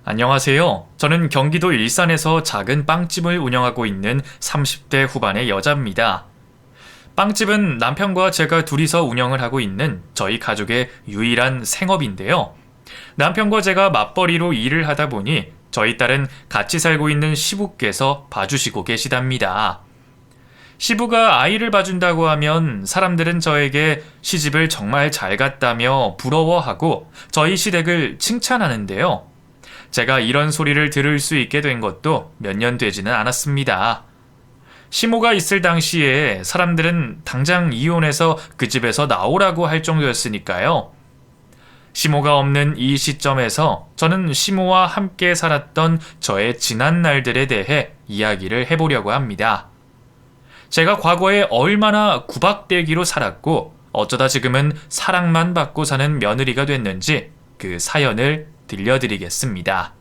안녕하세요. 저는 경기도 일산에서 작은 빵집을 운영하고 있는 30대 후반의 여자입니다. 빵집은 남편과 제가 둘이서 운영을 하고 있는 저희 가족의 유일한 생업인데요. 남편과 제가 맞벌이로 일을 하다 보니 저희 딸은 같이 살고 있는 시부께서 봐주시고 계시답니다. 시부가 아이를 봐준다고 하면 사람들은 저에게 시집을 정말 잘 갔다며 부러워하고 저희 시댁을 칭찬하는데요. 제가 이런 소리를 들을 수 있게 된 것도 몇 년 되지는 않았습니다. 시모가 있을 당시에 사람들은 당장 이혼해서 그 집에서 나오라고 할 정도였으니까요. 시모가 없는 이 시점에서 저는 시모와 함께 살았던 저의 지난 날들에 대해 이야기를 해보려고 합니다. 제가 과거에 얼마나 구박대기로 살았고 어쩌다 지금은 사랑만 받고 사는 며느리가 됐는지 그 사연을 들려드리겠습니다.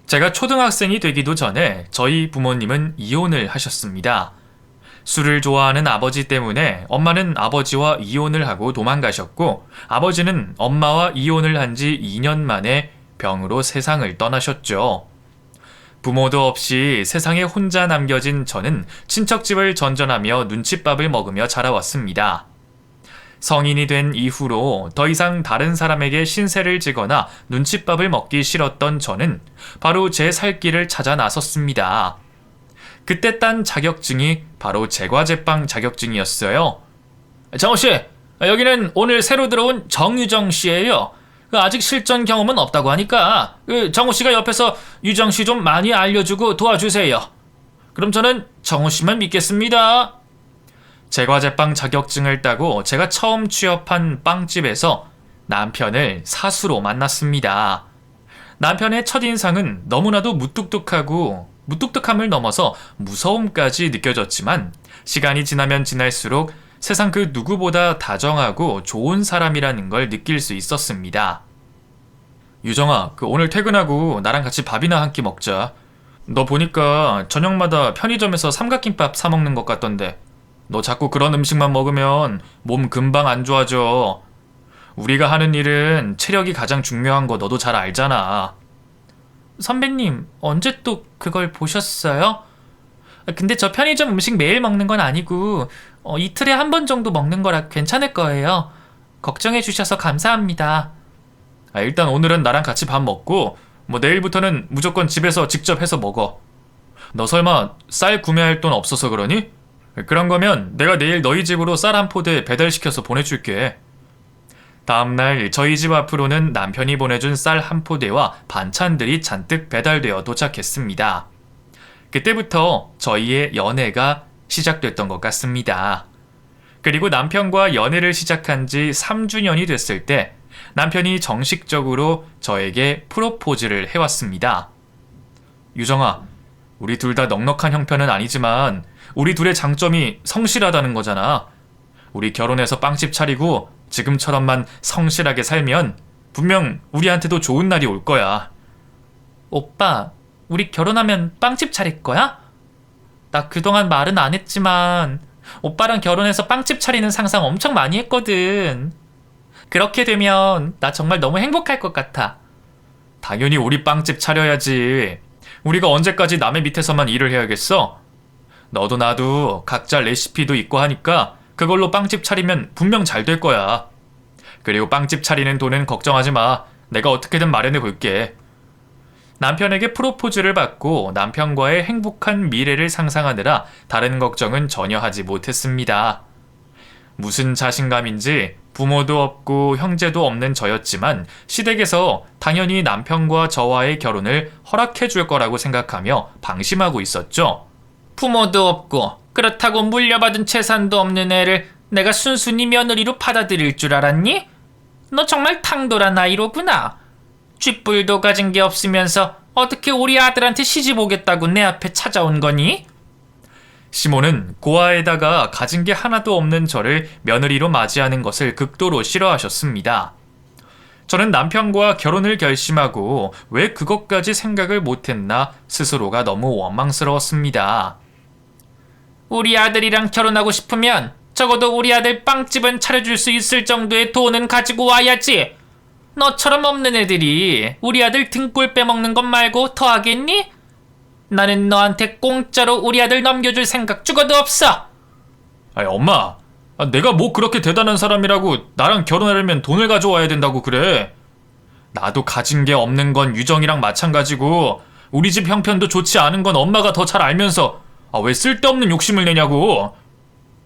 제가 초등학생이 되기도 전에 저희 부모님은 이혼을 하셨습니다. 술을 좋아하는 아버지 때문에 엄마는 아버지와 이혼을 하고 도망가셨고 아버지는 엄마와 이혼을 한 지 2년 만에 병으로 세상을 떠나셨죠. 부모도 없이 세상에 혼자 남겨진 저는 친척집을 전전하며 눈칫밥을 먹으며 자라왔습니다. 성인이 된 이후로 더 이상 다른 사람에게 신세를 지거나 눈칫밥을 먹기 싫었던 저는 바로 제 살 길을 찾아 나섰습니다. 그때 딴 자격증이 바로 제과제빵 자격증이었어요. 정우씨, 여기는 오늘 새로 들어온 정유정씨예요. 아직 실전 경험은 없다고 하니까 정우씨가 옆에서 유정씨 좀 많이 알려주고 도와주세요. 그럼 저는 정우씨만 믿겠습니다. 제과제빵 자격증을 따고 제가 처음 취업한 빵집에서 남편을 사수로 만났습니다. 남편의 첫인상은 너무나도 무뚝뚝함을 넘어서 무서움까지 느껴졌지만 시간이 지나면 지날수록 세상 그 누구보다 다정하고 좋은 사람이라는 걸 느낄 수 있었습니다. 유정아, 오늘 퇴근하고 나랑 같이 밥이나 한 끼 먹자. 너 보니까 저녁마다 편의점에서 삼각김밥 사 먹는 것 같던데 너 자꾸 그런 음식만 먹으면 몸 금방 안 좋아져. 우리가 하는 일은 체력이 가장 중요한 거 너도 잘 알잖아. 선배님, 언제 또 그걸 보셨어요? 근데 저 편의점 음식 매일 먹는 건 아니고 이틀에 한 번 정도 먹는 거라 괜찮을 거예요. 걱정해 주셔서 감사합니다. 일단 오늘은 나랑 같이 밥 먹고 내일부터는 무조건 집에서 직접 해서 먹어. 너 설마 쌀 구매할 돈 없어서 그러니? 그런 거면 내가 내일 너희 집으로 쌀 한 포대 배달시켜서 보내줄게. 다음날 저희 집 앞으로는 남편이 보내준 쌀 한 포대와 반찬들이 잔뜩 배달되어 도착했습니다. 그때부터 저희의 연애가 시작됐던 것 같습니다. 그리고 남편과 연애를 시작한 지 3주년이 됐을 때 남편이 정식적으로 저에게 프로포즈를 해왔습니다. 유정아, 우리 둘 다 넉넉한 형편은 아니지만 우리 둘의 장점이 성실하다는 거잖아. 우리 결혼해서 빵집 차리고 지금처럼만 성실하게 살면 분명 우리한테도 좋은 날이 올 거야. 오빠, 우리 결혼하면 빵집 차릴 거야? 나 그동안 말은 안 했지만 오빠랑 결혼해서 빵집 차리는 상상 엄청 많이 했거든. 그렇게 되면 나 정말 너무 행복할 것 같아. 당연히 우리 빵집 차려야지. 우리가 언제까지 남의 밑에서만 일을 해야겠어? 너도 나도 각자 레시피도 있고 하니까 그걸로 빵집 차리면 분명 잘 될 거야. 그리고 빵집 차리는 돈은 걱정하지 마. 내가 어떻게든 마련해 볼게. 남편에게 프로포즈를 받고 남편과의 행복한 미래를 상상하느라 다른 걱정은 전혀 하지 못했습니다. 무슨 자신감인지 부모도 없고 형제도 없는 저였지만 시댁에서 당연히 남편과 저와의 결혼을 허락해 줄 거라고 생각하며 방심하고 있었죠. 부모도 없고 그렇다고 물려받은 재산도 없는 애를 내가 순순히 며느리로 받아들일 줄 알았니? 너 정말 탕돌한 아이로구나. 쥐뿔도 가진 게 없으면서 어떻게 우리 아들한테 시집 오겠다고 내 앞에 찾아온 거니? 시모는 고아에다가 가진 게 하나도 없는 저를 며느리로 맞이하는 것을 극도로 싫어하셨습니다. 저는 남편과 결혼을 결심하고 왜 그것까지 생각을 못했나 스스로가 너무 원망스러웠습니다. 우리 아들이랑 결혼하고 싶으면 적어도 우리 아들 빵집은 차려줄 수 있을 정도의 돈은 가지고 와야지. 너처럼 없는 애들이 우리 아들 등골 빼먹는 것 말고 더 하겠니? 나는 너한테 공짜로 우리 아들 넘겨줄 생각 죽어도 없어. 아니, 엄마. 내가 뭐 그렇게 대단한 사람이라고 나랑 결혼하려면 돈을 가져와야 된다고 그래. 나도 가진 게 없는 건 유정이랑 마찬가지고 우리 집 형편도 좋지 않은 건 엄마가 더 잘 알면서 왜 쓸데없는 욕심을 내냐고.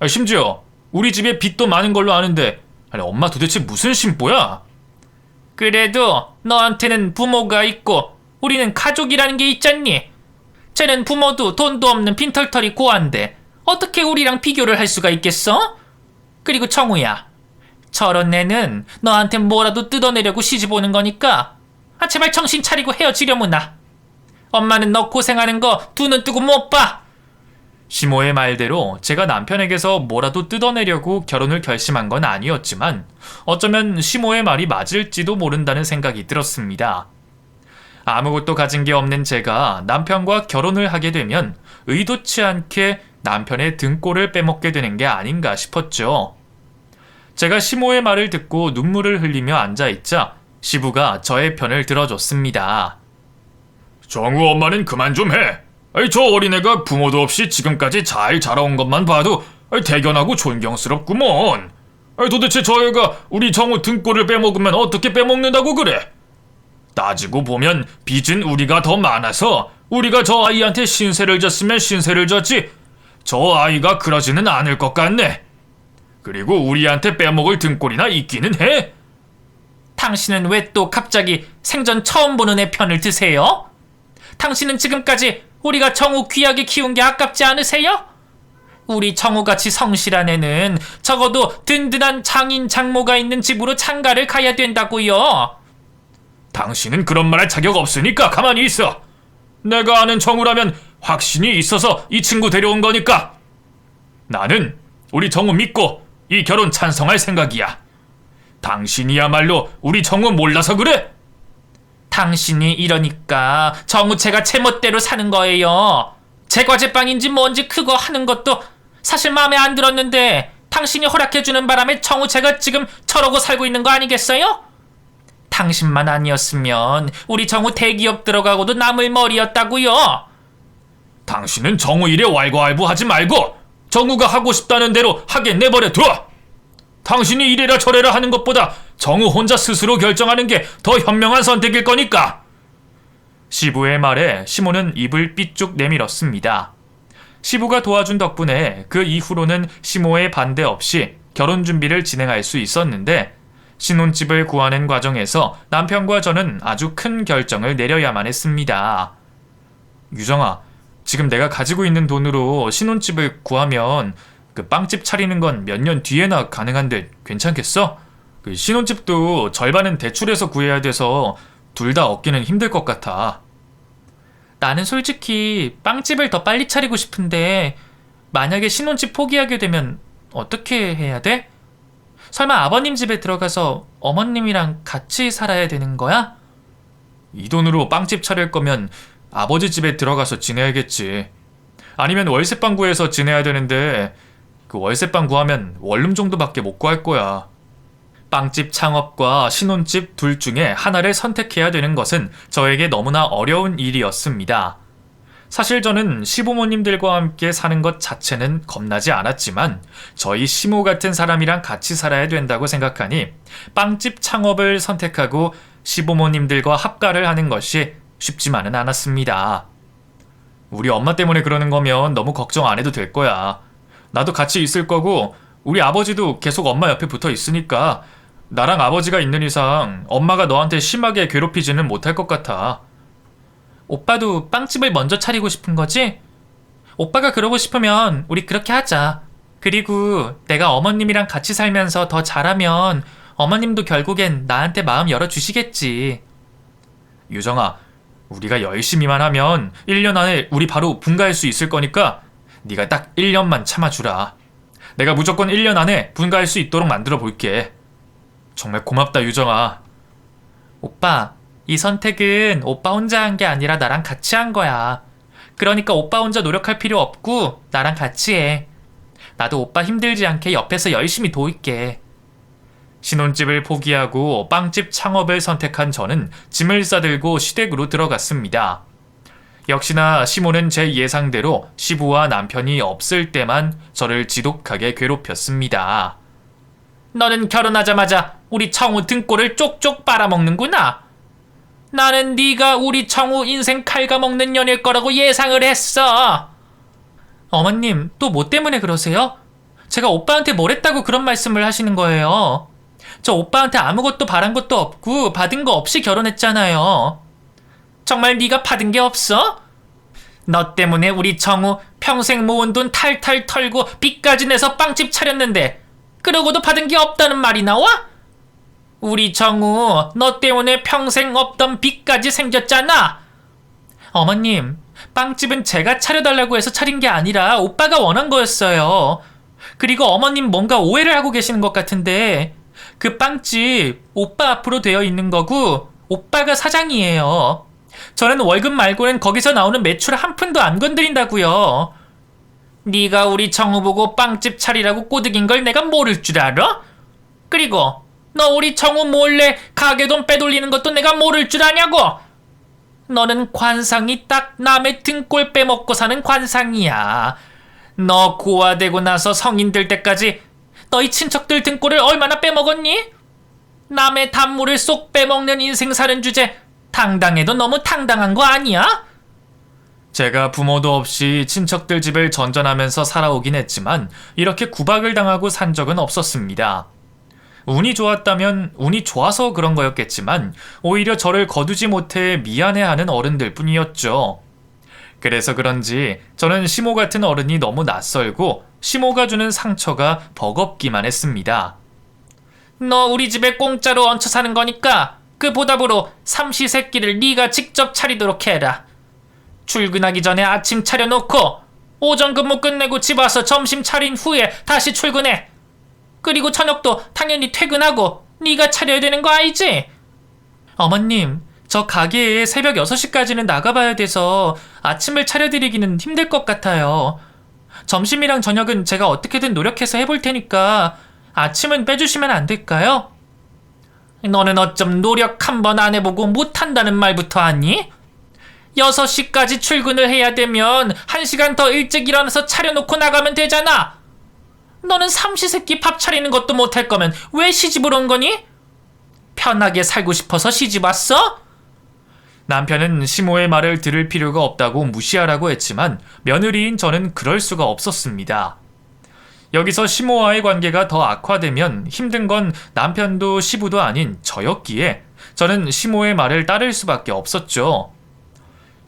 심지어 우리 집에 빚도 많은 걸로 아는데 아니 엄마 도대체 무슨 심보야? 그래도 너한테는 부모가 있고 우리는 가족이라는 게 있잖니. 쟤는 부모도 돈도 없는 빈털터리 고아인데 어떻게 우리랑 비교를 할 수가 있겠어? 그리고 정우야, 저런 애는 너한테 뭐라도 뜯어내려고 시집 오는 거니까 제발 정신 차리고 헤어지려무나. 엄마는 너 고생하는 거 두 눈 뜨고 못 봐. 시모의 말대로 제가 남편에게서 뭐라도 뜯어내려고 결혼을 결심한 건 아니었지만 어쩌면 시모의 말이 맞을지도 모른다는 생각이 들었습니다. 아무것도 가진 게 없는 제가 남편과 결혼을 하게 되면 의도치 않게 남편의 등골을 빼먹게 되는 게 아닌가 싶었죠. 제가 시모의 말을 듣고 눈물을 흘리며 앉아있자 시부가 저의 편을 들어줬습니다. 정우 엄마는 그만 좀 해. 저 어린애가 부모도 없이 지금까지 잘 자라온 것만 봐도 대견하고 존경스럽구먼. 도대체 저 애가 우리 정우 등골을 빼먹으면 어떻게 빼먹는다고 그래? 따지고 보면 빚은 우리가 더 많아서 우리가 저 아이한테 신세를 졌으면 신세를 졌지 저 아이가 그러지는 않을 것 같네. 그리고 우리한테 빼먹을 등골이나 있기는 해. 당신은 왜 또 갑자기 생전 처음 보는 애 편을 드세요? 당신은 지금까지 우리가 정우 귀하게 키운 게 아깝지 않으세요? 우리 정우같이 성실한 애는 적어도 든든한 장인 장모가 있는 집으로 장가를 가야 된다고요. 당신은 그런 말 할 자격 없으니까 가만히 있어. 내가 아는 정우라면 확신이 있어서 이 친구 데려온 거니까. 나는 우리 정우 믿고 이 결혼 찬성할 생각이야. 당신이야말로 우리 정우 몰라서 그래? 당신이 이러니까 정우채가 제멋대로 사는 거예요. 제과제빵인지 뭔지 그거 하는 것도 사실 마음에 안 들었는데 당신이 허락해주는 바람에 정우채가 지금 저러고 살고 있는 거 아니겠어요? 당신만 아니었으면 우리 정우 대기업 들어가고도 남을 머리였다고요. 당신은 정우 일에 왈가왈부하지 말고 정우가 하고 싶다는 대로 하게 내버려 둬. 당신이 이래라 저래라 하는 것보다 정우 혼자 스스로 결정하는 게 더 현명한 선택일 거니까. 시부의 말에 시모는 입을 삐쭉 내밀었습니다. 시부가 도와준 덕분에 그 이후로는 시모의 반대 없이 결혼 준비를 진행할 수 있었는데 신혼집을 구하는 과정에서 남편과 저는 아주 큰 결정을 내려야만 했습니다. 유정아, 지금 내가 가지고 있는 돈으로 신혼집을 구하면 그 빵집 차리는 건 몇 년 뒤에나 가능한데 괜찮겠어? 그 신혼집도 절반은 대출해서 구해야 돼서 둘 다 얻기는 힘들 것 같아. 나는 솔직히 빵집을 더 빨리 차리고 싶은데 만약에 신혼집 포기하게 되면 어떻게 해야 돼? 설마 아버님 집에 들어가서 어머님이랑 같이 살아야 되는 거야? 이 돈으로 빵집 차릴 거면 아버지 집에 들어가서 지내야겠지. 아니면 월세방 구해서 지내야 되는데 그 월세방 구하면 원룸 정도밖에 못 구할 거야. 빵집 창업과 신혼집 둘 중에 하나를 선택해야 되는 것은 저에게 너무나 어려운 일이었습니다. 사실 저는 시부모님들과 함께 사는 것 자체는 겁나지 않았지만 저희 시모 같은 사람이랑 같이 살아야 된다고 생각하니 빵집 창업을 선택하고 시부모님들과 합가를 하는 것이 쉽지만은 않았습니다. 우리 엄마 때문에 그러는 거면 너무 걱정 안 해도 될 거야. 나도 같이 있을 거고 우리 아버지도 계속 엄마 옆에 붙어 있으니까 나랑 아버지가 있는 이상 엄마가 너한테 심하게 괴롭히지는 못할 것 같아. 오빠도 빵집을 먼저 차리고 싶은 거지? 오빠가 그러고 싶으면 우리 그렇게 하자. 그리고 내가 어머님이랑 같이 살면서 더 잘하면 어머님도 결국엔 나한테 마음 열어주시겠지. 유정아, 우리가 열심히만 하면 1년 안에 우리 바로 분가할 수 있을 거니까 네가 딱 1년만 참아주라. 내가 무조건 1년 안에 분가할 수 있도록 만들어 볼게. 정말 고맙다, 유정아. 오빠, 이 선택은 오빠 혼자 한 게 아니라 나랑 같이 한 거야. 그러니까 오빠 혼자 노력할 필요 없고 나랑 같이 해. 나도 오빠 힘들지 않게 옆에서 열심히 도울게. 신혼집을 포기하고 빵집 창업을 선택한 저는 짐을 싸들고 시댁으로 들어갔습니다. 역시나 시모는 제 예상대로 시부와 남편이 없을 때만 저를 지독하게 괴롭혔습니다. 너는 결혼하자마자 우리 청우 등골을 쪽쪽 빨아먹는구나. 나는 네가 우리 청우 인생 갉아먹는 년일 거라고 예상을 했어. 어머님, 또 뭐 때문에 그러세요? 제가 오빠한테 뭘 했다고 그런 말씀을 하시는 거예요? 저 오빠한테 아무것도 바란 것도 없고 받은 거 없이 결혼했잖아요. 정말 네가 받은 게 없어? 너 때문에 우리 정우 평생 모은 돈 탈탈 털고 빚까지 내서 빵집 차렸는데 그러고도 받은 게 없다는 말이 나와? 우리 정우 너 때문에 평생 없던 빚까지 생겼잖아. 어머님, 빵집은 제가 차려달라고 해서 차린 게 아니라 오빠가 원한 거였어요. 그리고 어머님 뭔가 오해를 하고 계시는 것 같은데 그 빵집 오빠 앞으로 되어 있는 거고 오빠가 사장이에요. 저는 월급 말고는 거기서 나오는 매출 한 푼도 안 건드린다고요. 네가 우리 정우 보고 빵집 차리라고 꼬드긴 걸 내가 모를 줄 알아? 그리고 너 우리 정우 몰래 가게 돈 빼돌리는 것도 내가 모를 줄 아냐고? 너는 관상이 딱 남의 등골 빼먹고 사는 관상이야. 너 고아되고 나서 성인 될 때까지 너희 친척들 등골을 얼마나 빼먹었니? 남의 단물을 쏙 빼먹는 인생 사는 주제 당당해도 너무 당당한 거 아니야? 제가 부모도 없이 친척들 집을 전전하면서 살아오긴 했지만 이렇게 구박을 당하고 산 적은 없었습니다. 운이 좋았다면 운이 좋아서 그런 거였겠지만 오히려 저를 거두지 못해 미안해하는 어른들 뿐이었죠. 그래서 그런지 저는 시모 같은 어른이 너무 낯설고 시모가 주는 상처가 버겁기만 했습니다. 너 우리 집에 공짜로 얹혀 사는 거니까 그 보답으로 삼시세끼를 네가 직접 차리도록 해라. 출근하기 전에 아침 차려놓고 오전 근무 끝내고 집 와서 점심 차린 후에 다시 출근해. 그리고 저녁도 당연히 퇴근하고 네가 차려야 되는 거 알지? 어머님, 저 가게에 새벽 6시까지는 나가봐야 돼서 아침을 차려드리기는 힘들 것 같아요. 점심이랑 저녁은 제가 어떻게든 노력해서 해볼 테니까 아침은 빼주시면 안 될까요? 너는 어쩜 노력 한 번 안 해보고 못한다는 말부터 하니? 6시까지 출근을 해야 되면 1시간 더 일찍 일어나서 차려놓고 나가면 되잖아. 너는 삼시세끼 밥 차리는 것도 못할 거면 왜 시집을 온 거니? 편하게 살고 싶어서 시집 왔어? 남편은 시모의 말을 들을 필요가 없다고 무시하라고 했지만 며느리인 저는 그럴 수가 없었습니다. 여기서 시모와의 관계가 더 악화되면 힘든 건 남편도 시부도 아닌 저였기에 저는 시모의 말을 따를 수밖에 없었죠.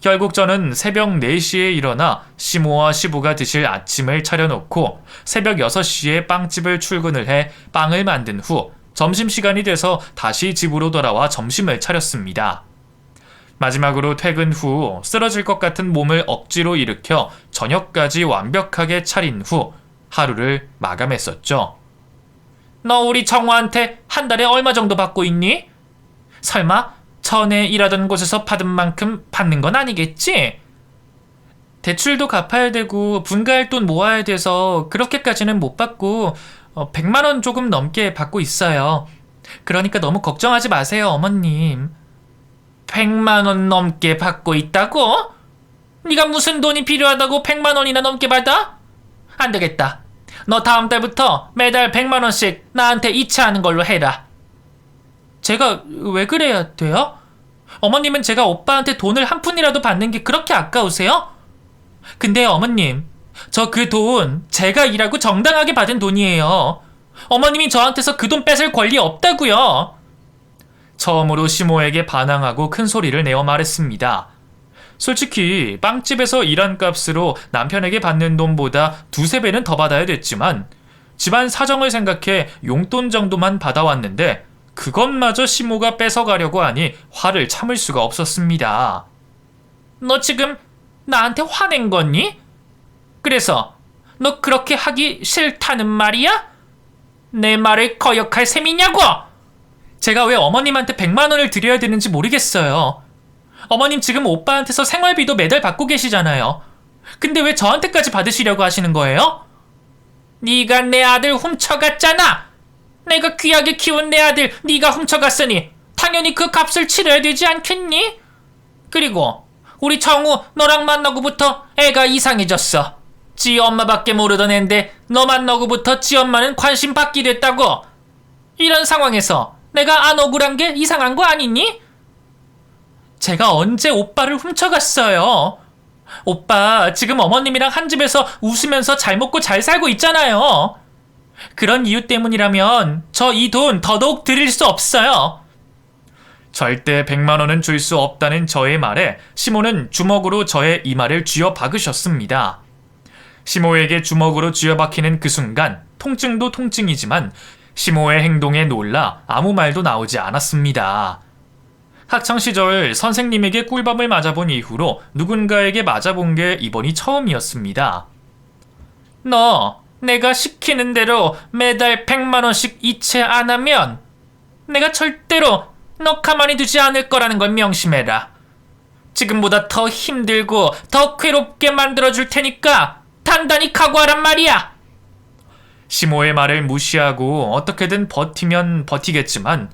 결국 저는 새벽 4시에 일어나 시모와 시부가 드실 아침을 차려놓고 새벽 6시에 빵집을 출근을 해 빵을 만든 후 점심시간이 돼서 다시 집으로 돌아와 점심을 차렸습니다. 마지막으로 퇴근 후 쓰러질 것 같은 몸을 억지로 일으켜 저녁까지 완벽하게 차린 후 하루를 마감했었죠. 너 우리 정화한테 한 달에 얼마 정도 받고 있니? 설마 전에 일하던 곳에서 받은 만큼 받는 건 아니겠지? 대출도 갚아야 되고 분가할 돈 모아야 돼서 그렇게까지는 못 받고 100만 원 조금 넘게 받고 있어요. 그러니까 너무 걱정하지 마세요, 어머님. 100만 원 넘게 받고 있다고? 네가 무슨 돈이 필요하다고 100만 원이나 넘게 받아? 안 되겠다. 너 다음 달부터 매달 100만 원씩 나한테 이체하는 걸로 해라. 제가 왜 그래야 돼요? 어머님은 제가 오빠한테 돈을 한 푼이라도 받는 게 그렇게 아까우세요? 근데 어머님, 저 그 돈 제가 일하고 정당하게 받은 돈이에요. 어머님이 저한테서 그 돈 뺏을 권리 없다고요. 처음으로 시모에게 반항하고 큰 소리를 내어 말했습니다. 솔직히 빵집에서 일한 값으로 남편에게 받는 돈보다 두세 배는 더 받아야 됐지만 집안 사정을 생각해 용돈 정도만 받아왔는데 그것마저 시모가 뺏어가려고 하니 화를 참을 수가 없었습니다. 너 지금 나한테 화낸 거니? 그래서 너 그렇게 하기 싫다는 말이야? 내 말을 거역할 셈이냐고! 제가 왜 어머님한테 100만 원을 드려야 되는지 모르겠어요. 어머님 지금 오빠한테서 생활비도 매달 받고 계시잖아요. 근데 왜 저한테까지 받으시려고 하시는 거예요? 네가 내 아들 훔쳐갔잖아! 내가 귀하게 키운 내 아들 네가 훔쳐갔으니 당연히 그 값을 치러야 되지 않겠니? 그리고 우리 정우 너랑 만나고부터 애가 이상해졌어. 지 엄마밖에 모르던 앤데 너 만나고부터 지 엄마는 관심 받게 됐다고. 이런 상황에서 내가 안 억울한 게 이상한 거 아니니? 제가 언제 오빠를 훔쳐갔어요? 오빠 지금 어머님이랑 한 집에서 웃으면서 잘 먹고 잘 살고 있잖아요. 그런 이유 때문이라면 저 이 돈 더더욱 드릴 수 없어요. 절대 100만 원은 줄 수 없다는 저의 말에 시모는 주먹으로 저의 이마를 쥐어 박으셨습니다. 시모에게 주먹으로 쥐어 박히는 그 순간 통증도 통증이지만 시모의 행동에 놀라 아무 말도 나오지 않았습니다. 학창시절 선생님에게 꿀밤을 맞아본 이후로 누군가에게 맞아본 게 이번이 처음이었습니다. 너 내가 시키는 대로 매달 100만 원씩 이체 안 하면 내가 절대로 너 가만히 두지 않을 거라는 걸 명심해라. 지금보다 더 힘들고 더 괴롭게 만들어줄 테니까 단단히 각오하란 말이야. 시모의 말을 무시하고 어떻게든 버티면 버티겠지만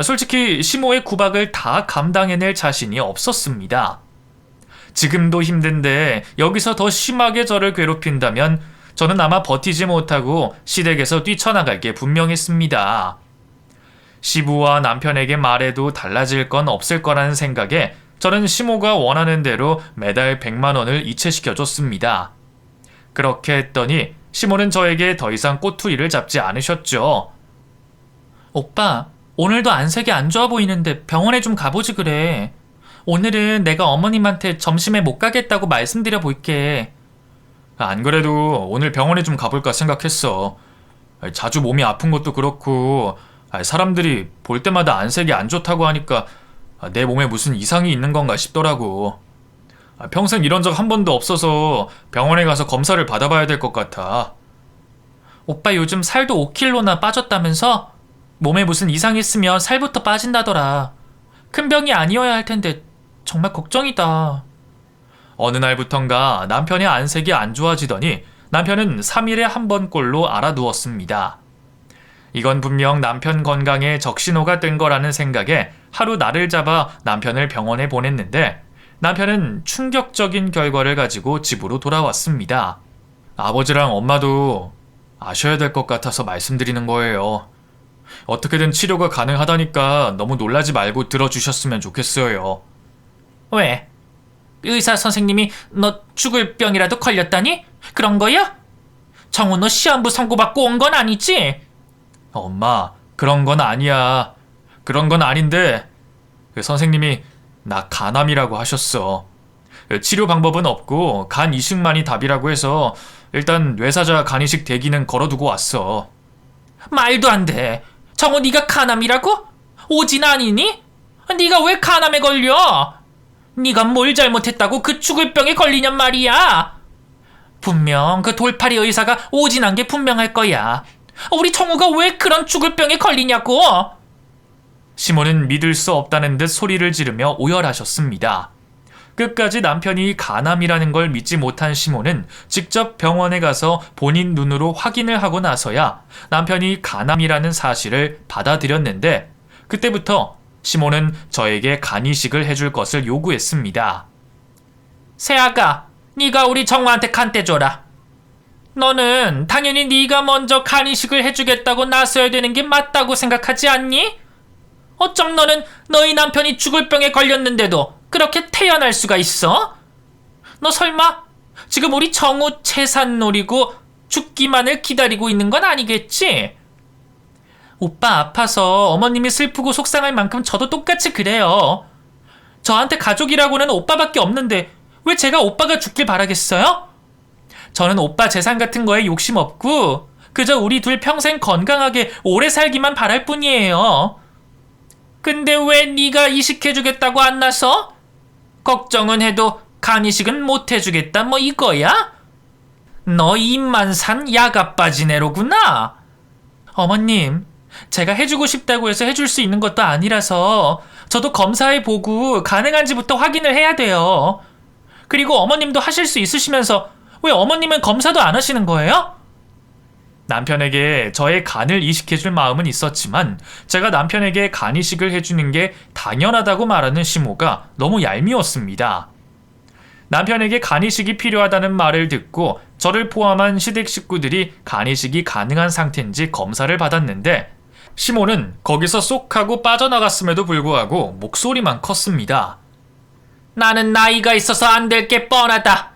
솔직히 시모의 구박을 다 감당해낼 자신이 없었습니다. 지금도 힘든데 여기서 더 심하게 저를 괴롭힌다면 저는 아마 버티지 못하고 시댁에서 뛰쳐나갈 게 분명했습니다. 시부와 남편에게 말해도 달라질 건 없을 거라는 생각에 저는 시모가 원하는 대로 매달 100만 원을 이체시켜줬습니다. 그렇게 했더니 시모는 저에게 더 이상 꼬투리를 잡지 않으셨죠. 오빠, 오늘도 안색이 안 좋아 보이는데 병원에 좀 가보지 그래. 오늘은 내가 어머님한테 점심에 못 가겠다고 말씀드려 볼게. 안 그래도 오늘 병원에 좀 가볼까 생각했어. 자주 몸이 아픈 것도 그렇고 사람들이 볼 때마다 안색이 안 좋다고 하니까 내 몸에 무슨 이상이 있는 건가 싶더라고. 평생 이런 적 한 번도 없어서 병원에 가서 검사를 받아봐야 될 것 같아. 오빠 요즘 살도 5kg나 빠졌다면서? 몸에 무슨 이상이 있으면 살부터 빠진다더라. 큰 병이 아니어야 할 텐데 정말 걱정이다. 어느 날부턴가 남편의 안색이 안 좋아지더니 남편은 3일에 한 번꼴로 알아누웠습니다. 이건 분명 남편 건강에 적신호가 뜬 거라는 생각에 하루 날을 잡아 남편을 병원에 보냈는데 남편은 충격적인 결과를 가지고 집으로 돌아왔습니다. 아버지랑 엄마도 아셔야 될 것 같아서 말씀드리는 거예요. 어떻게든 치료가 가능하다니까 너무 놀라지 말고 들어주셨으면 좋겠어요. 왜? 의사 선생님이 너 죽을 병이라도 걸렸다니? 그런 거야? 정우 너 시한부 선고받고 온 건 아니지? 엄마, 그런 건 아니야. 그런 건 아닌데 그 선생님이 나 간암이라고 하셨어. 치료 방법은 없고 간 이식만이 답이라고 해서 일단 뇌사자 간이식 대기는 걸어두고 왔어. 말도 안 돼. 정우 네가 간암이라고? 오진 아니니? 네가 왜 간암에 걸려? 네가 뭘 잘못했다고 그 죽을 병에 걸리냔 말이야. 분명 그 돌팔이 의사가 오진한 게 분명할 거야. 우리 정우가 왜 그런 죽을 병에 걸리냐고. 시모는 믿을 수 없다는 듯 소리를 지르며 오열하셨습니다. 끝까지 남편이 간암이라는 걸 믿지 못한 시모는 직접 병원에 가서 본인 눈으로 확인을 하고 나서야 남편이 간암이라는 사실을 받아들였는데 그때부터 시모는 저에게 간이식을 해줄 것을 요구했습니다. 새아가, 네가 우리 정우한테 간 떼줘라. 너는 당연히 네가 먼저 간이식을 해주겠다고 나서야 되는 게 맞다고 생각하지 않니? 어쩜 너는 너희 남편이 죽을 병에 걸렸는데도 그렇게 태연할 수가 있어? 너 설마 지금 우리 정우 재산 노리고 죽기만을 기다리고 있는 건 아니겠지? 오빠 아파서 어머님이 슬프고 속상할 만큼 저도 똑같이 그래요. 저한테 가족이라고는 오빠밖에 없는데 왜 제가 오빠가 죽길 바라겠어요? 저는 오빠 재산 같은 거에 욕심 없고 그저 우리 둘 평생 건강하게 오래 살기만 바랄 뿐이에요. 근데 왜 네가 이식해주겠다고 안 나서? 걱정은 해도 간이식은 못 해주겠다 뭐 이거야? 너 입만 산 야가빠진 애로구나. 어머님, 제가 해주고 싶다고 해서 해줄 수 있는 것도 아니라서 저도 검사해보고 가능한지부터 확인을 해야 돼요. 그리고 어머님도 하실 수 있으시면서 왜 어머님은 검사도 안 하시는 거예요? 남편에게 저의 간을 이식해줄 마음은 있었지만 제가 남편에게 간 이식을 해주는 게 당연하다고 말하는 시모가 너무 얄미웠습니다. 남편에게 간 이식이 필요하다는 말을 듣고 저를 포함한 시댁 식구들이 간 이식이 가능한 상태인지 검사를 받았는데 시모는 거기서 쏙 하고 빠져나갔음에도 불구하고 목소리만 컸습니다. 나는 나이가 있어서 안 될 게 뻔하다.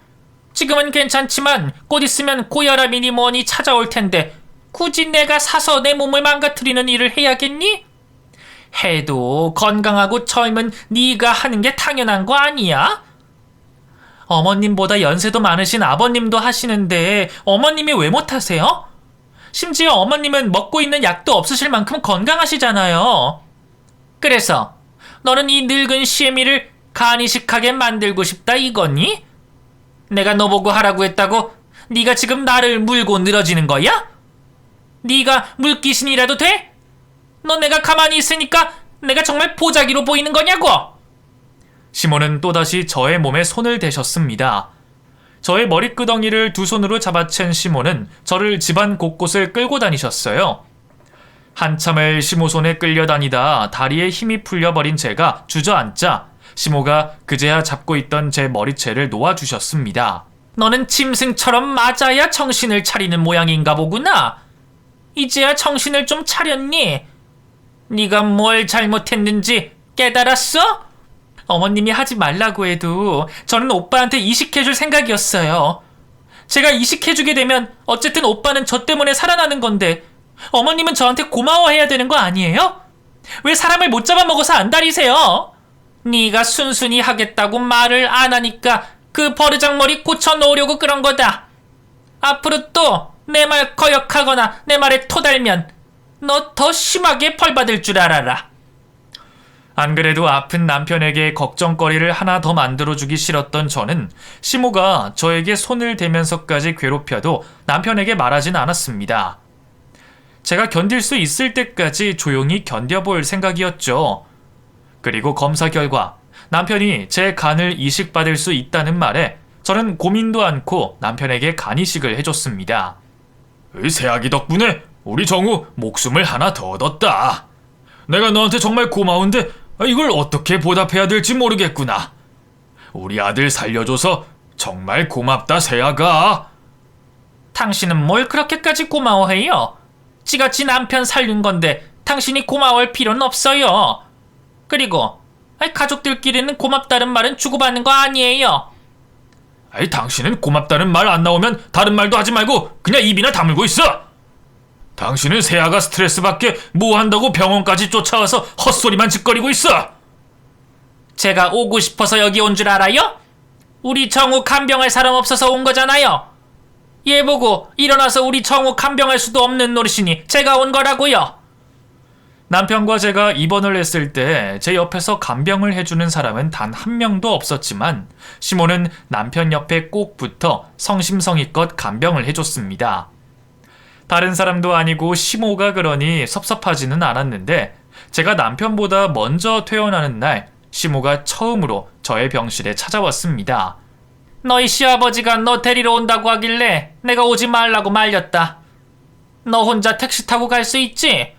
지금은 괜찮지만 곧 있으면 고혈압이니 뭐니 찾아올 텐데 굳이 내가 사서 내 몸을 망가뜨리는 일을 해야겠니? 해도 건강하고 젊은 네가 하는 게 당연한 거 아니야? 어머님보다 연세도 많으신 아버님도 하시는데 어머님이 왜 못하세요? 심지어 어머님은 먹고 있는 약도 없으실 만큼 건강하시잖아요. 그래서 너는 이 늙은 시애미를 간이식하게 만들고 싶다 이거니? 내가 너 보고 하라고 했다고 네가 지금 나를 물고 늘어지는 거야? 네가 물귀신이라도 돼? 너 내가 가만히 있으니까 내가 정말 보자기로 보이는 거냐고? 시모는 또다시 저의 몸에 손을 대셨습니다. 저의 머리끄덩이를 두 손으로 잡아챈 시모는 저를 집안 곳곳을 끌고 다니셨어요. 한참을 시모 손에 끌려다니다 다리에 힘이 풀려버린 제가 주저앉자 시모가 그제야 잡고 있던 제 머리채를 놓아주셨습니다. 너는 짐승처럼 맞아야 정신을 차리는 모양인가 보구나. 이제야 정신을 좀 차렸니? 네가 뭘 잘못했는지 깨달았어? 어머님이 하지 말라고 해도 저는 오빠한테 이식해줄 생각이었어요. 제가 이식해주게 되면 어쨌든 오빠는 저 때문에 살아나는 건데 어머님은 저한테 고마워해야 되는 거 아니에요? 왜 사람을 못 잡아먹어서 안달이세요? 네가 순순히 하겠다고 말을 안 하니까 그 버르장머리 고쳐놓으려고 그런 거다. 앞으로 또 내 말 거역하거나 내 말에 토달면 너 더 심하게 벌받을 줄 알아라. 안 그래도 아픈 남편에게 걱정거리를 하나 더 만들어주기 싫었던 저는 시모가 저에게 손을 대면서까지 괴롭혀도 남편에게 말하진 않았습니다. 제가 견딜 수 있을 때까지 조용히 견뎌볼 생각이었죠. 그리고 검사 결과 남편이 제 간을 이식받을 수 있다는 말에 저는 고민도 않고 남편에게 간 이식을 해줬습니다. 새아기 덕분에 우리 정우 목숨을 하나 더 얻었다. 내가 너한테 정말 고마운데 이걸 어떻게 보답해야 될지 모르겠구나. 우리 아들 살려줘서 정말 고맙다, 새아가. 당신은 뭘 그렇게까지 고마워해요? 지같이 남편 살린 건데 당신이 고마워할 필요는 없어요. 그리고 가족들끼리는 고맙다는 말은 주고받는 거 아니에요. 당신은 고맙다는 말 안 나오면 다른 말도 하지 말고 그냥 입이나 다물고 있어. 당신은 새아가 스트레스 받게 뭐 한다고 병원까지 쫓아와서 헛소리만 짓거리고 있어. 제가 오고 싶어서 여기 온 줄 알아요? 우리 정우 간병할 사람 없어서 온 거잖아요. 얘 보고 일어나서 우리 정우 간병할 수도 없는 노릇이니 제가 온 거라고요. 남편과 제가 입원을 했을 때 제 옆에서 간병을 해주는 사람은 단 한 명도 없었지만 시모는 남편 옆에 꼭 붙어 성심성의껏 간병을 해줬습니다. 다른 사람도 아니고 시모가 그러니 섭섭하지는 않았는데 제가 남편보다 먼저 퇴원하는 날 시모가 처음으로 저의 병실에 찾아왔습니다. 너희 시아버지가 너 데리러 온다고 하길래 내가 오지 말라고 말렸다. 너 혼자 택시 타고 갈 수 있지?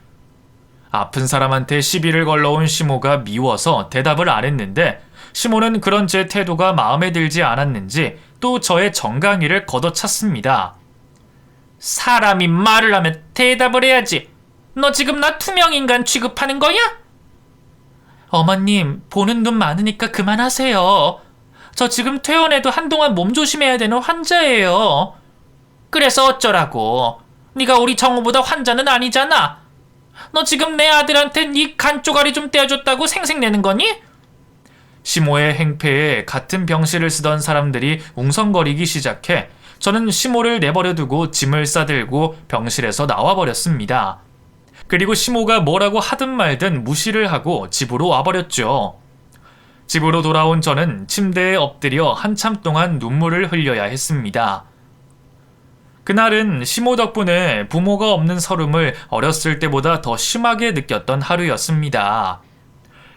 아픈 사람한테 시비를 걸러온 시모가 미워서 대답을 안 했는데 시모는 그런 제 태도가 마음에 들지 않았는지 또 저의 정강이를 걷어찼습니다. 사람이 말을 하면 대답을 해야지. 너 지금 나 투명인간 취급하는 거야? 어머님, 보는 눈 많으니까 그만하세요. 저 지금 퇴원해도 한동안 몸 조심해야 되는 환자예요. 그래서 어쩌라고. 네가 우리 정우보다 환자는 아니잖아. 너 지금 내 아들한테 네 간 쪼가리 좀 떼어줬다고 생색내는 거니? 시모의 행패에 같은 병실을 쓰던 사람들이 웅성거리기 시작해 저는 시모를 내버려두고 짐을 싸들고 병실에서 나와버렸습니다. 그리고 시모가 뭐라고 하든 말든 무시를 하고 집으로 와버렸죠. 집으로 돌아온 저는 침대에 엎드려 한참 동안 눈물을 흘려야 했습니다. 그날은 시모 덕분에 부모가 없는 서름을 어렸을 때보다 더 심하게 느꼈던 하루였습니다.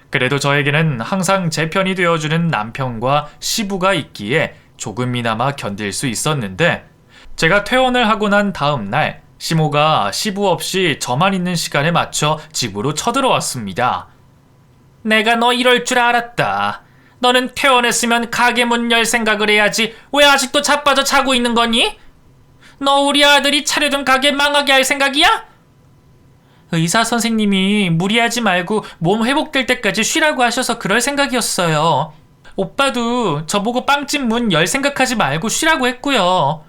그래도 저에게는 항상 제 편이 되어주는 남편과 시부가 있기에 조금이나마 견딜 수 있었는데 제가 퇴원을 하고 난 다음 날 시모가 시부 없이 저만 있는 시간에 맞춰 집으로 쳐들어왔습니다. 내가 너 이럴 줄 알았다. 너는 퇴원했으면 가게 문 열 생각을 해야지 왜 아직도 자빠져 자고 있는 거니? 너 우리 아들이 차려둔 가게 망하게 할 생각이야? 의사 선생님이 무리하지 말고 몸 회복될 때까지 쉬라고 하셔서 그럴 생각이었어요. 오빠도 저보고 빵집 문 열 생각하지 말고 쉬라고 했고요.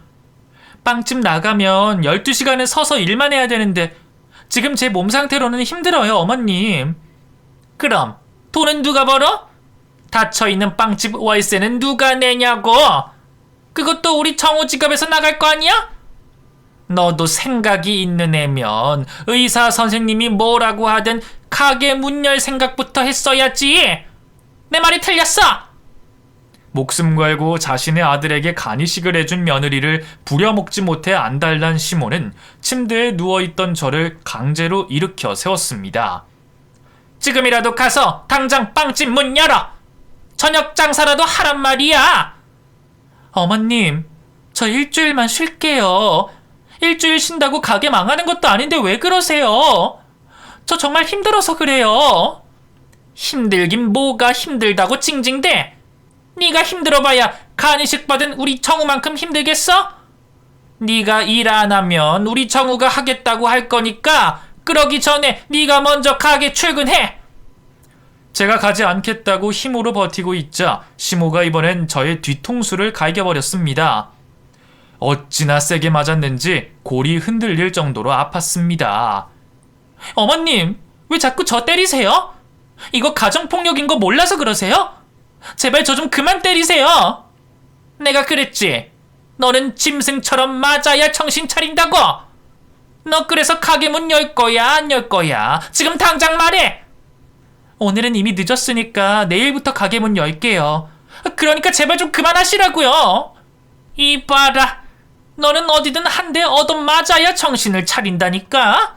빵집 나가면 12시간은 서서 일만 해야 되는데 지금 제 몸 상태로는 힘들어요, 어머님. 그럼 돈은 누가 벌어? 닫혀있는 빵집 월세는 누가 내냐고? 그것도 우리 정우 지갑에서 나갈 거 아니야? 너도 생각이 있는 애면 의사 선생님이 뭐라고 하든 가게 문 열 생각부터 했어야지. 내 말이 틀렸어? 목숨 걸고 자신의 아들에게 간이식을 해준 며느리를 부려먹지 못해 안달난 시모는 침대에 누워있던 저를 강제로 일으켜 세웠습니다. 지금이라도 가서 당장 빵집 문 열어! 저녁 장사라도 하란 말이야! 어머님, 저 일주일만 쉴게요. 일주일 쉰다고 가게 망하는 것도 아닌데 왜 그러세요? 저 정말 힘들어서 그래요. 힘들긴 뭐가 힘들다고 징징대? 네가 힘들어봐야 간이식 받은 우리 정우만큼 힘들겠어? 네가 일 안 하면 우리 정우가 하겠다고 할 거니까 그러기 전에 네가 먼저 가게 출근해. 제가 가지 않겠다고 힘으로 버티고 있자 시모가 이번엔 저의 뒤통수를 갈겨버렸습니다. 어찌나 세게 맞았는지 골이 흔들릴 정도로 아팠습니다. 어머님, 왜 자꾸 저 때리세요? 이거 가정폭력인 거 몰라서 그러세요? 제발 저 좀 그만 때리세요. 내가 그랬지. 너는 짐승처럼 맞아야 정신 차린다고. 너 그래서 가게 문 열 거야, 안 열 거야? 지금 당장 말해. 오늘은 이미 늦었으니까 내일부터 가게 문 열게요. 그러니까 제발 좀 그만하시라고요. 이봐라. 너는 어디든 한 대 얻어맞아야 정신을 차린다니까.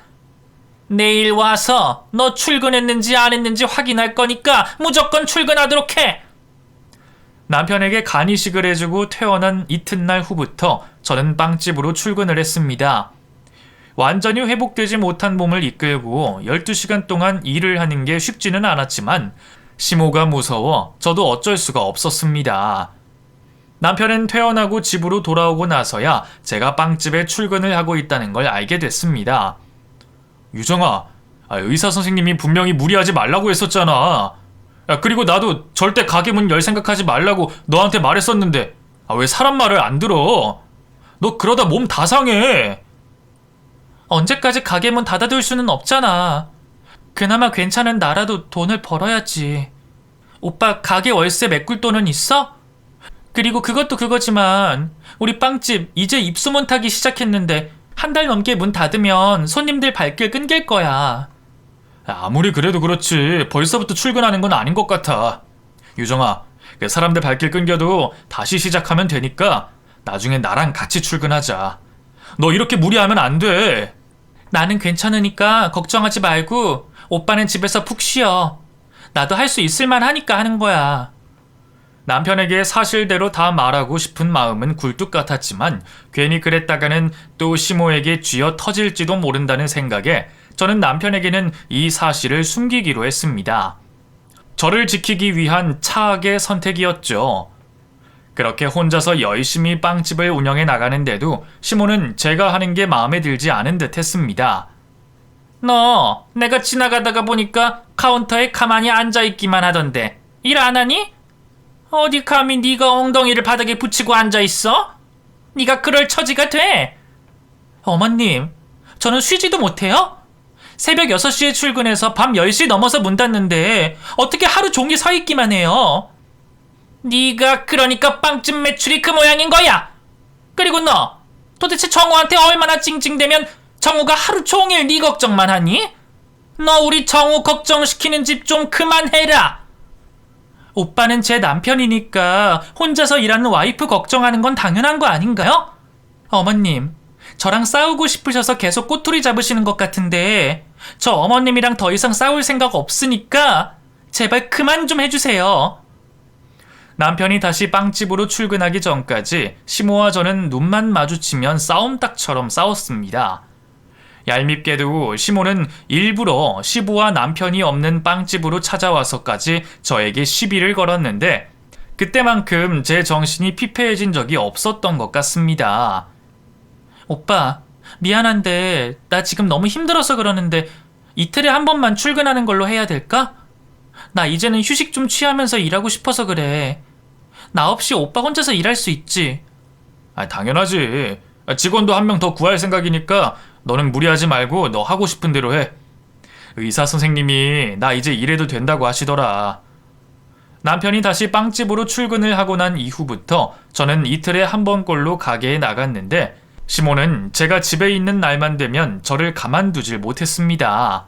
내일 와서 너 출근했는지 안 했는지 확인할 거니까 무조건 출근하도록 해. 남편에게 간이식을 해주고 퇴원한 이튿날 후부터 저는 빵집으로 출근을 했습니다. 완전히 회복되지 못한 몸을 이끌고 12시간 동안 일을 하는 게 쉽지는 않았지만 시모가 무서워 저도 어쩔 수가 없었습니다. 남편은 퇴원하고 집으로 돌아오고 나서야 제가 빵집에 출근을 하고 있다는 걸 알게 됐습니다. 유정아, 의사 선생님이 분명히 무리하지 말라고 했었잖아. 그리고 나도 절대 가게 문 열 생각하지 말라고 너한테 말했었는데 왜 사람 말을 안 들어? 너 그러다 몸 다 상해. 언제까지 가게 문 닫아둘 수는 없잖아. 그나마 괜찮은 나라도 돈을 벌어야지. 오빠 가게 월세 메꿀 돈은 있어? 그리고 그것도 그거지만 우리 빵집 이제 입소문 타기 시작했는데 한 달 넘게 문 닫으면 손님들 발길 끊길 거야. 아무리 그래도 그렇지 벌써부터 출근하는 건 아닌 것 같아. 유정아, 사람들 발길 끊겨도 다시 시작하면 되니까 나중에 나랑 같이 출근하자. 너 이렇게 무리하면 안 돼. 나는 괜찮으니까 걱정하지 말고 오빠는 집에서 푹 쉬어. 나도 할 수 있을만 하니까 하는 거야. 남편에게 사실대로 다 말하고 싶은 마음은 굴뚝 같았지만 괜히 그랬다가는 또 시모에게 쥐어 터질지도 모른다는 생각에 저는 남편에게는 이 사실을 숨기기로 했습니다. 저를 지키기 위한 차악의 선택이었죠. 그렇게 혼자서 열심히 빵집을 운영해 나가는데도 시모는 제가 하는 게 마음에 들지 않은 듯 했습니다. 너 내가 지나가다가 보니까 카운터에 가만히 앉아있기만 하던데 일 안 하니? 어디 감히 네가 엉덩이를 바닥에 붙이고 앉아있어? 네가 그럴 처지가 돼? 어머님, 저는 쉬지도 못해요? 새벽 6시에 출근해서 밤 10시 넘어서 문 닫는데 어떻게 하루 종일 서 있기만 해요? 네가 그러니까 빵집 매출이 그 모양인 거야. 그리고 너 도대체 정우한테 얼마나 찡찡대면 정우가 하루 종일 네 걱정만 하니? 너 우리 정우 걱정시키는 집 좀 그만해라. 오빠는 제 남편이니까 혼자서 일하는 와이프 걱정하는 건 당연한 거 아닌가요? 어머님, 저랑 싸우고 싶으셔서 계속 꼬투리 잡으시는 것 같은데 저 어머님이랑 더 이상 싸울 생각 없으니까 제발 그만 좀 해주세요. 남편이 다시 빵집으로 출근하기 전까지 시모와 저는 눈만 마주치면 싸움닭처럼 싸웠습니다. 얄밉게도 시모는 일부러 시부와 남편이 없는 빵집으로 찾아와서까지 저에게 시비를 걸었는데 그때만큼 제 정신이 피폐해진 적이 없었던 것 같습니다. 오빠, 미안한데 나 지금 너무 힘들어서 그러는데 이틀에 한 번만 출근하는 걸로 해야 될까? 나 이제는 휴식 좀 취하면서 일하고 싶어서 그래. 나 없이 오빠 혼자서 일할 수 있지. 당연하지. 직원도 한 명 더 구할 생각이니까 너는 무리하지 말고 너 하고 싶은 대로 해. 의사 선생님이 나 이제 일해도 된다고 하시더라. 남편이 다시 빵집으로 출근을 하고 난 이후부터 저는 이틀에 한 번꼴로 가게에 나갔는데 시모는 제가 집에 있는 날만 되면 저를 가만두질 못했습니다.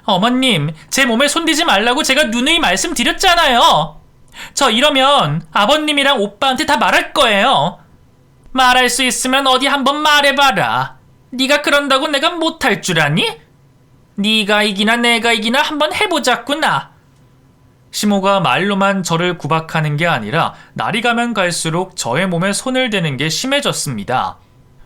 어머님, 제 몸에 손대지 말라고 제가 누누이 말씀드렸잖아요. 저 이러면 아버님이랑 오빠한테 다 말할 거예요. 말할 수 있으면 어디 한번 말해봐라. 네가 그런다고 내가 못할 줄 아니? 네가 이기나 내가 이기나 한번 해보자꾸나. 시모가 말로만 저를 구박하는 게 아니라 날이 가면 갈수록 저의 몸에 손을 대는 게 심해졌습니다.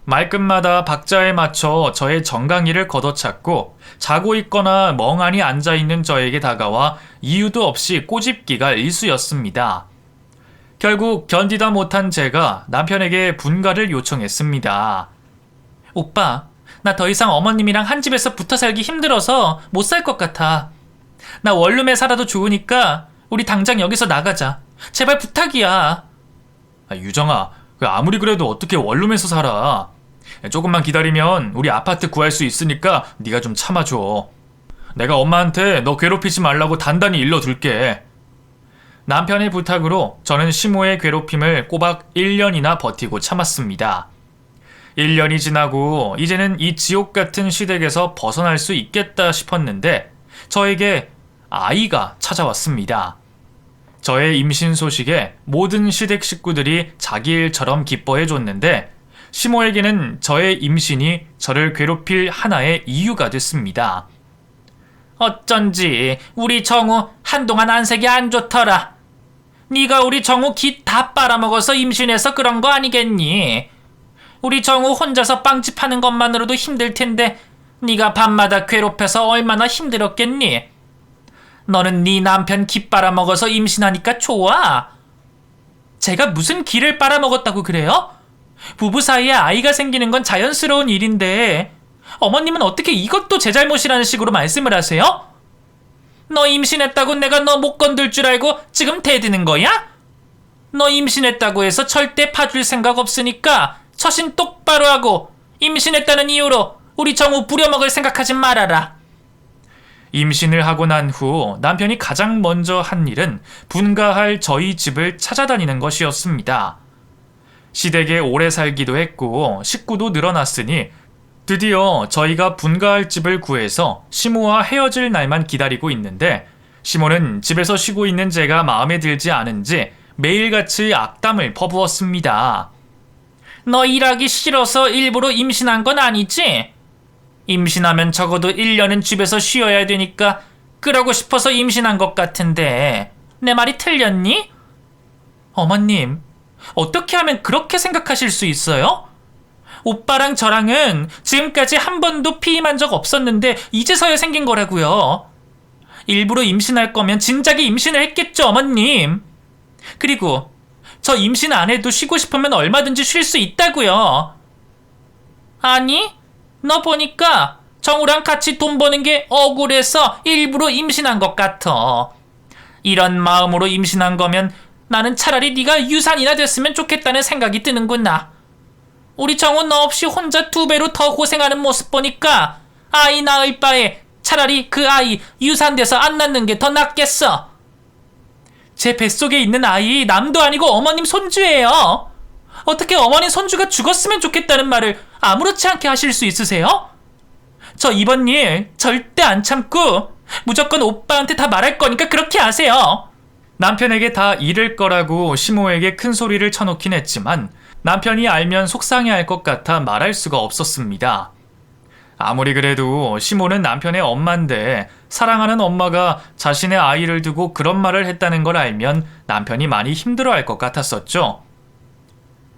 말끝마다 박자에 맞춰 저의 정강이를 걷어찼고 자고 있거나 멍하니 앉아있는 저에게 다가와 이유도 없이 꼬집기가 일쑤였습니다. 결국 견디다 못한 제가 남편에게 분가를 요청했습니다. 오빠, 나 더 이상 어머님이랑 한 집에서 붙어 살기 힘들어서 못 살 것 같아. 나 원룸에 살아도 좋으니까 우리 당장 여기서 나가자. 제발 부탁이야. 유정아, 아무리 그래도 어떻게 원룸에서 살아. 조금만 기다리면 우리 아파트 구할 수 있으니까 네가 좀 참아줘. 내가 엄마한테 너 괴롭히지 말라고 단단히 일러둘게. 남편의 부탁으로 저는 시모의 괴롭힘을 꼬박 1년이나 버티고 참았습니다. 1년이 지나고 이제는 이 지옥 같은 시댁에서 벗어날 수 있겠다 싶었는데 저에게 아이가 찾아왔습니다. 저의 임신 소식에 모든 시댁 식구들이 자기 일처럼 기뻐해줬는데 시모에게는 저의 임신이 저를 괴롭힐 하나의 이유가 됐습니다. 어쩐지 우리 정우 한동안 안색이 안 좋더라. 네가 우리 정우 기 다 빨아먹어서 임신해서 그런 거 아니겠니? 우리 정우 혼자서 빵집 하는 것만으로도 힘들 텐데 네가 밤마다 괴롭혀서 얼마나 힘들었겠니? 너는 네 남편 기 빨아먹어서 임신하니까 좋아? 제가 무슨 기를 빨아먹었다고 그래요? 부부 사이에 아이가 생기는 건 자연스러운 일인데 어머님은 어떻게 이것도 제 잘못이라는 식으로 말씀을 하세요? 너 임신했다고 내가 너 못 건들 줄 알고 지금 대드는 거야? 너 임신했다고 해서 절대 봐줄 생각 없으니까 처신 똑바로 하고 임신했다는 이유로 우리 정우 부려먹을 생각하지 말아라. 임신을 하고 난 후 남편이 가장 먼저 한 일은 분가할 저희 집을 찾아다니는 것이었습니다. 시댁에 오래 살기도 했고 식구도 늘어났으니 드디어 저희가 분가할 집을 구해서 시모와 헤어질 날만 기다리고 있는데 시모는 집에서 쉬고 있는 제가 마음에 들지 않은지 매일같이 악담을 퍼부었습니다. 너 일하기 싫어서 일부러 임신한 건 아니지? 임신하면 적어도 1년은 집에서 쉬어야 되니까 그러고 싶어서 임신한 것 같은데 내 말이 틀렸니? 어머님, 어떻게 하면 그렇게 생각하실 수 있어요? 오빠랑 저랑은 지금까지 한 번도 피임한 적 없었는데 이제서야 생긴 거라고요. 일부러 임신할 거면 진작에 임신을 했겠죠, 어머님. 그리고 저 임신 안 해도 쉬고 싶으면 얼마든지 쉴 수 있다고요. 아니, 너 보니까 정우랑 같이 돈 버는 게 억울해서 일부러 임신한 것 같아. 이런 마음으로 임신한 거면 나는 차라리 네가 유산이나 됐으면 좋겠다는 생각이 드는구나. 우리 정우 너 없이 혼자 2배로 더 고생하는 모습 보니까 아이 낳을 바에 차라리 그 아이 유산돼서 안 낳는 게 더 낫겠어. 제 뱃속에 있는 아이 남도 아니고 어머님 손주예요. 어떻게 어머님 손주가 죽었으면 좋겠다는 말을 아무렇지 않게 하실 수 있으세요? 저 이번 일 절대 안 참고 무조건 오빠한테 다 말할 거니까 그렇게 하세요. 남편에게 다 잃을 거라고 시모에게 큰 소리를 쳐놓긴 했지만 남편이 알면 속상해할 것 같아 말할 수가 없었습니다. 아무리 그래도 시모는 남편의 엄마인데 사랑하는 엄마가 자신의 아이를 두고 그런 말을 했다는 걸 알면 남편이 많이 힘들어할 것 같았었죠.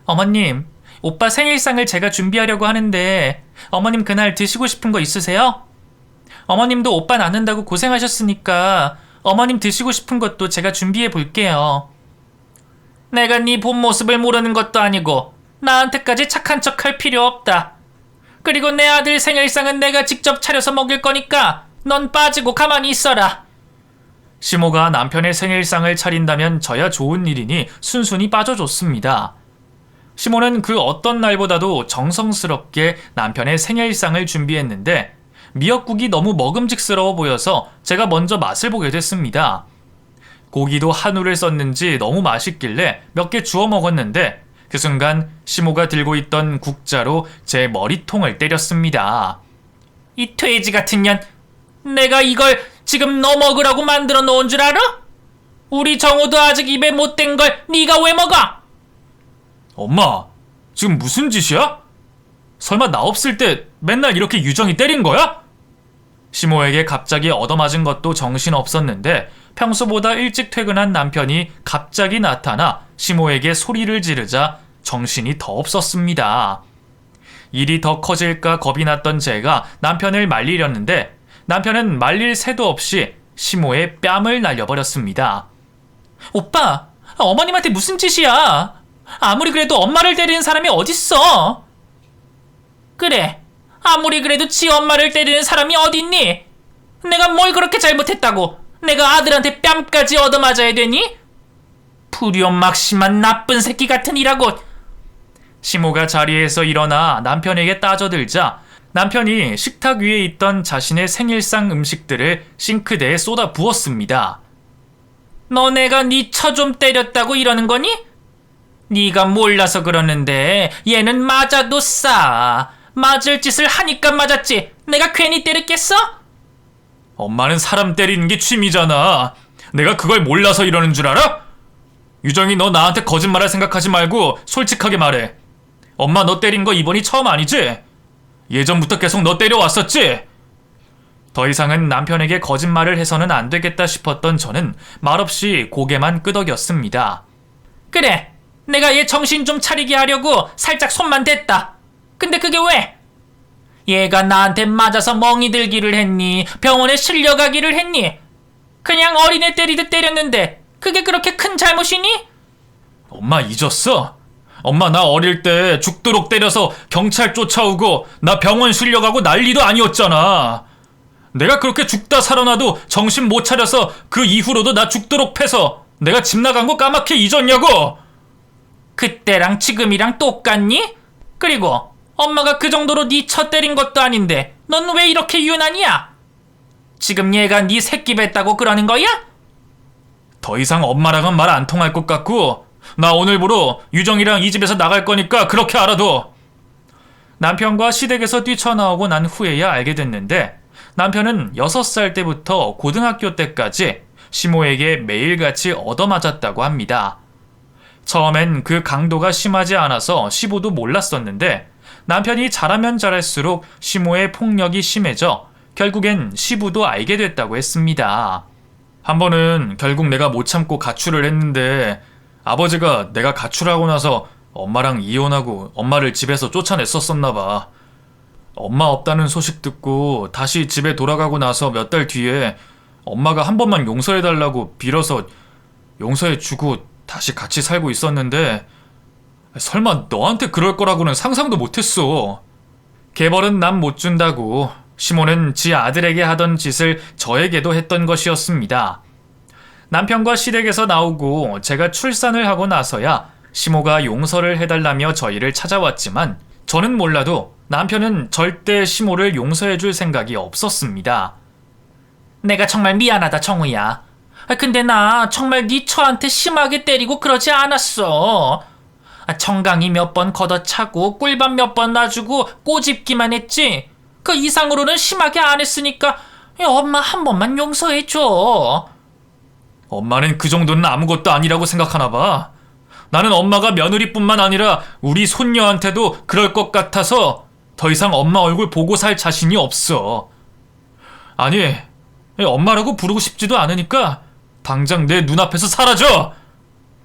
어머님, 오빠 생일상을 제가 준비하려고 하는데 어머님 그날 드시고 싶은 거 있으세요? 어머님도 오빠 낳는다고 고생하셨으니까 어머님 드시고 싶은 것도 제가 준비해 볼게요. 내가 네 본 모습을 모르는 것도 아니고 나한테까지 착한 척 할 필요 없다. 그리고 내 아들 생일상은 내가 직접 차려서 먹일 거니까 넌 빠지고 가만히 있어라. 시모가 남편의 생일상을 차린다면 저야 좋은 일이니 순순히 빠져줬습니다. 시모는 그 어떤 날보다도 정성스럽게 남편의 생일상을 준비했는데 미역국이 너무 먹음직스러워 보여서 제가 먼저 맛을 보게 됐습니다. 고기도 한우를 썼는지 너무 맛있길래 몇 개 주워 먹었는데 그 순간 시모가 들고 있던 국자로 제 머리통을 때렸습니다. 이 돼지 같은 년, 내가 이걸 지금 너 먹으라고 만들어 놓은 줄 알아? 우리 정우도 아직 입에 못 댄 걸 네가 왜 먹어? 엄마, 지금 무슨 짓이야? 설마 나 없을 때 맨날 이렇게 유정이 때린 거야? 시모에게 갑자기 얻어맞은 것도 정신없었는데 평소보다 일찍 퇴근한 남편이 갑자기 나타나 시모에게 소리를 지르자 정신이 더 없었습니다. 일이 더 커질까 겁이 났던 제가 남편을 말리려는데 남편은 말릴 새도 없이 시모의 뺨을 날려버렸습니다. 오빠, 어머님한테 무슨 짓이야? 아무리 그래도 엄마를 때리는 사람이 어딨어? 그래, 아무리 그래도 지 엄마를 때리는 사람이 어딨니? 내가 뭘 그렇게 잘못했다고 내가 아들한테 뺨까지 얻어맞아야 되니? 불효막심한 나쁜 새끼 같은 이라고. 시모가 자리에서 일어나 남편에게 따져들자 남편이 식탁 위에 있던 자신의 생일상 음식들을 싱크대에 쏟아 부었습니다. 너 내가 네 처 좀 때렸다고 이러는 거니? 네가 몰라서 그러는데 얘는 맞아도 싸. 맞을 짓을 하니까 맞았지. 내가 괜히 때렸겠어? 엄마는 사람 때리는 게 취미잖아. 내가 그걸 몰라서 이러는 줄 알아? 유정이 너 나한테 거짓말할 생각하지 말고 솔직하게 말해. 엄마 너 때린 거 이번이 처음 아니지? 예전부터 계속 너 때려왔었지? 더 이상은 남편에게 거짓말을 해서는 안 되겠다 싶었던 저는 말없이 고개만 끄덕였습니다. 그래, 내가 얘 정신 좀 차리게 하려고 살짝 손만 댔다. 근데 그게 왜? 얘가 나한테 맞아서 멍이 들기를 했니? 병원에 실려가기를 했니? 그냥 어린애 때리듯 때렸는데 그게 그렇게 큰 잘못이니? 엄마 잊었어? 엄마 나 어릴 때 죽도록 때려서 경찰 쫓아오고 나 병원 실려가고 난리도 아니었잖아. 내가 그렇게 죽다 살아나도 정신 못 차려서 그 이후로도 나 죽도록 패서 내가 집 나간 거 까맣게 잊었냐고. 그때랑 지금이랑 똑같니? 그리고 엄마가 그 정도로 네 쳐 때린 것도 아닌데 넌 왜 이렇게 유난이야? 지금 얘가 네 새끼 뱉다고 그러는 거야? 더 이상 엄마랑은 말 안 통할 것 같고 나 오늘부로 유정이랑 이 집에서 나갈 거니까 그렇게 알아둬. 남편과 시댁에서 뛰쳐나오고 난 후에야 알게 됐는데 남편은 6살 때부터 고등학교 때까지 시모에게 매일같이 얻어맞았다고 합니다. 처음엔 그 강도가 심하지 않아서 시부도 몰랐었는데 남편이 잘하면 잘할수록 시모의 폭력이 심해져 결국엔 시부도 알게 됐다고 했습니다. 한 번은 결국 내가 못 참고 가출을 했는데 아버지가 내가 가출하고 나서 엄마랑 이혼하고 엄마를 집에서 쫓아냈었었나 봐. 엄마 없다는 소식 듣고 다시 집에 돌아가고 나서 몇 달 뒤에 엄마가 한 번만 용서해달라고 빌어서 용서해주고 다시 같이 살고 있었는데 설마 너한테 그럴 거라고는 상상도 못했어. 개벌은 남 못 준다고 시모는 지 아들에게 하던 짓을 저에게도 했던 것이었습니다. 남편과 시댁에서 나오고 제가 출산을 하고 나서야 시모가 용서를 해달라며 저희를 찾아왔지만 저는 몰라도 남편은 절대 시모를 용서해줄 생각이 없었습니다. 내가 정말 미안하다, 정우야. 근데 나 정말 네 처한테 심하게 때리고 그러지 않았어. 청강이 몇 번 걷어차고 꿀밤 몇 번 놔주고 꼬집기만 했지. 그 이상으로는 심하게 안 했으니까 엄마 한 번만 용서해줘. 엄마는 그 정도는 아무것도 아니라고 생각하나 봐. 나는 엄마가 며느리뿐만 아니라 우리 손녀한테도 그럴 것 같아서 더 이상 엄마 얼굴 보고 살 자신이 없어. 아니, 엄마라고 부르고 싶지도 않으니까 당장 내 눈앞에서 사라져!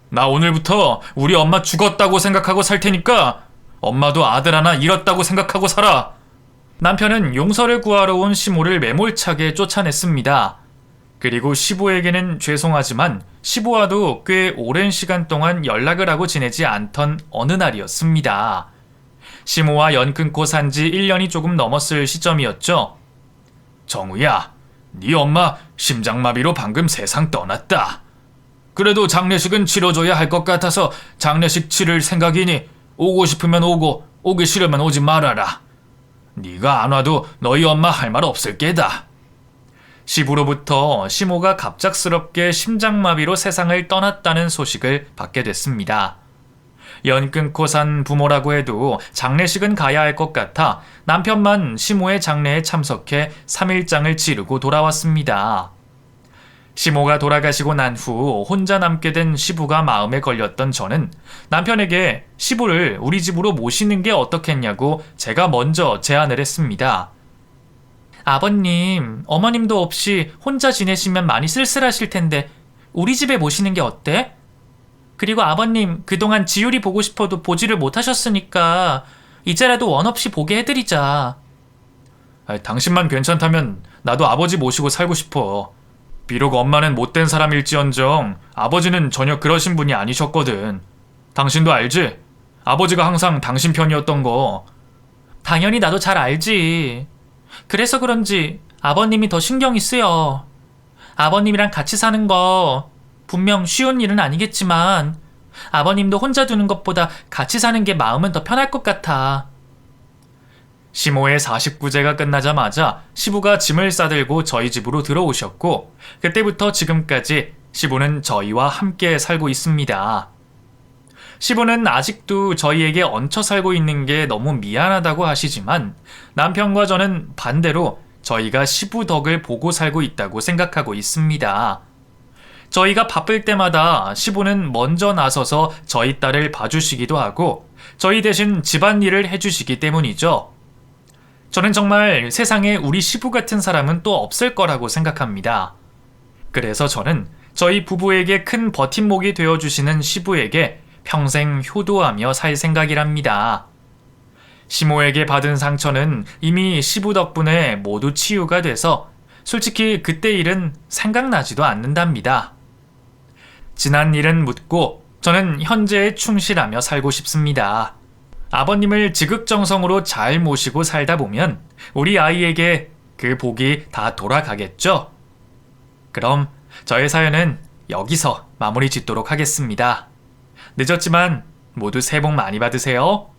나 오늘부터 우리 엄마 죽었다고 생각하고 살 테니까 엄마도 아들 하나 잃었다고 생각하고 살아. 남편은 용서를 구하러 온 시모를 매몰차게 쫓아냈습니다. 그리고 시부에게는 죄송하지만 시부와도 꽤 오랜 시간 동안 연락을 하고 지내지 않던 어느 날이었습니다. 시모와 연 끊고 산 지 1년이 조금 넘었을 시점이었죠. 정우야, 네 엄마 심장마비로 방금 세상 떠났다. 그래도 장례식은 치러줘야 할 것 같아서 장례식 치를 생각이니 오고 싶으면 오고 오기 싫으면 오지 말아라. 네가 안 와도 너희 엄마 할 말 없을 게다. 시부로부터 시모가 갑작스럽게 심장마비로 세상을 떠났다는 소식을 받게 됐습니다. 연 끊고 산 부모라고 해도 장례식은 가야 할 것 같아 남편만 시모의 장례에 참석해 3일장을 치르고 돌아왔습니다. 시모가 돌아가시고 난 후 혼자 남게 된 시부가 마음에 걸렸던 저는 남편에게 시부를 우리 집으로 모시는 게 어떻겠냐고 제가 먼저 제안을 했습니다. 아버님, 어머님도 없이 혼자 지내시면 많이 쓸쓸하실 텐데 우리 집에 모시는 게 어때? 그리고 아버님 그동안 지율이 보고 싶어도 보지를 못하셨으니까 이제라도 원 없이 보게 해드리자. 당신만 괜찮다면 나도 아버지 모시고 살고 싶어. 비록 엄마는 못된 사람일지언정 아버지는 전혀 그러신 분이 아니셨거든. 당신도 알지? 아버지가 항상 당신 편이었던 거. 당연히 나도 잘 알지. 그래서 그런지 아버님이 더 신경이 쓰여. 아버님이랑 같이 사는 거 분명 쉬운 일은 아니겠지만 아버님도 혼자 두는 것보다 같이 사는 게 마음은 더 편할 것 같아. 시모의 49제가 끝나자마자 시부가 짐을 싸들고 저희 집으로 들어오셨고 그때부터 지금까지 시부는 저희와 함께 살고 있습니다. 시부는 아직도 저희에게 얹혀 살고 있는 게 너무 미안하다고 하시지만 남편과 저는 반대로 저희가 시부 덕을 보고 살고 있다고 생각하고 있습니다. 저희가 바쁠 때마다 시부는 먼저 나서서 저희 딸을 봐주시기도 하고 저희 대신 집안일을 해주시기 때문이죠. 저는 정말 세상에 우리 시부 같은 사람은 또 없을 거라고 생각합니다. 그래서 저는 저희 부부에게 큰 버팀목이 되어주시는 시부에게 평생 효도하며 살 생각이랍니다. 시모에게 받은 상처는 이미 시부 덕분에 모두 치유가 돼서 솔직히 그때 일은 생각나지도 않는답니다. 지난 일은 묻고 저는 현재에 충실하며 살고 싶습니다. 아버님을 지극정성으로 잘 모시고 살다 보면 우리 아이에게 그 복이 다 돌아가겠죠? 그럼 저의 사연은 여기서 마무리 짓도록 하겠습니다. 늦었지만 모두 새해 복 많이 받으세요.